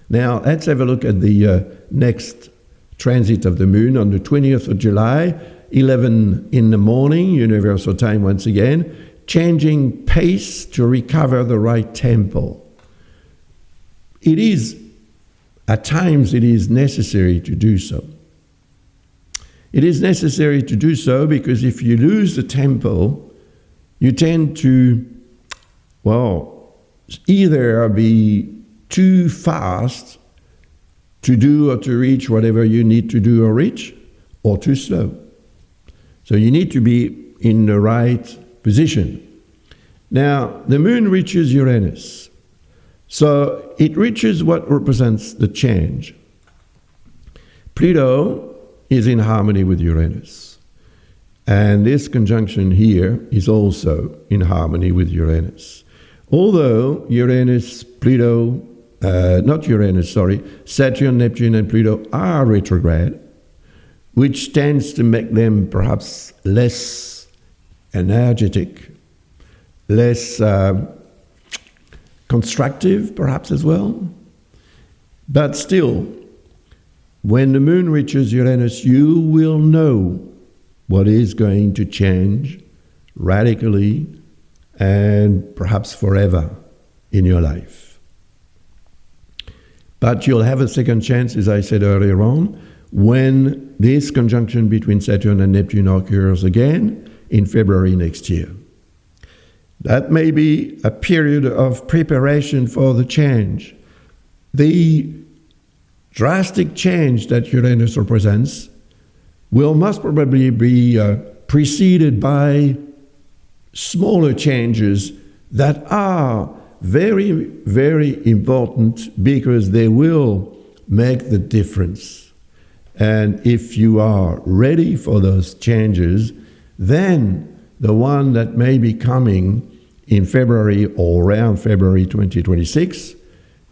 Now, let's have a look at the next transit of the moon on the 20th of July, 11 in the morning, universal time once again, changing pace to recover the right tempo. It is, at times, it is necessary to do so. It is necessary to do so because if you lose the tempo, you tend to, well, either be too fast to do or to reach whatever you need to do or reach, or too slow. So you need to be in the right position. Now, the moon reaches Uranus. So it reaches what represents the change. Pluto is in harmony with Uranus. And this conjunction here is also in harmony with Uranus. Although Uranus, Pluto, Saturn, Neptune, and Pluto are retrograde, which tends to make them perhaps less energetic, less constructive perhaps as well. But still, when the moon reaches Uranus, you will know what is going to change radically and perhaps forever in your life. But you'll have a second chance, as I said earlier on, when this conjunction between Saturn and Neptune occurs again in February next year. That may be a period of preparation for the change. The drastic change that Uranus represents will most probably be preceded by smaller changes that are very, very important because they will make the difference. And if you are ready for those changes, then the one that may be coming in February or around February 2026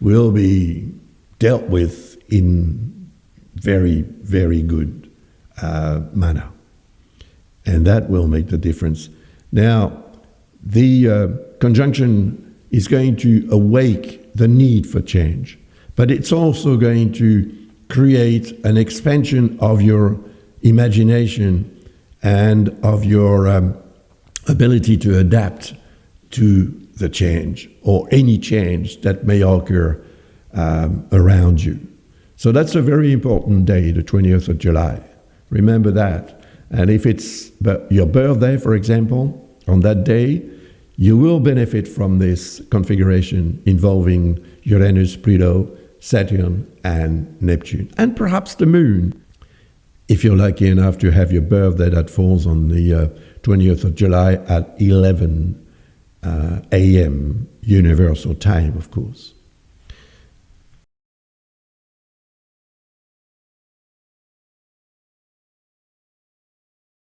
will be dealt with in very, very good manner. And that will make the difference. Now, the conjunction is going to awake the need for change, but it's also going to create an expansion of your imagination and of your ability to adapt to the change or any change that may occur around you. So that's a very important day, the 20th of July. Remember that. And if it's your birthday, for example, on that day, you will benefit from this configuration involving Uranus, Pluto, Saturn, and Neptune, and perhaps the moon, if you're lucky enough to have your birthday that falls on the 20th of July at 11 a.m. universal time, of course.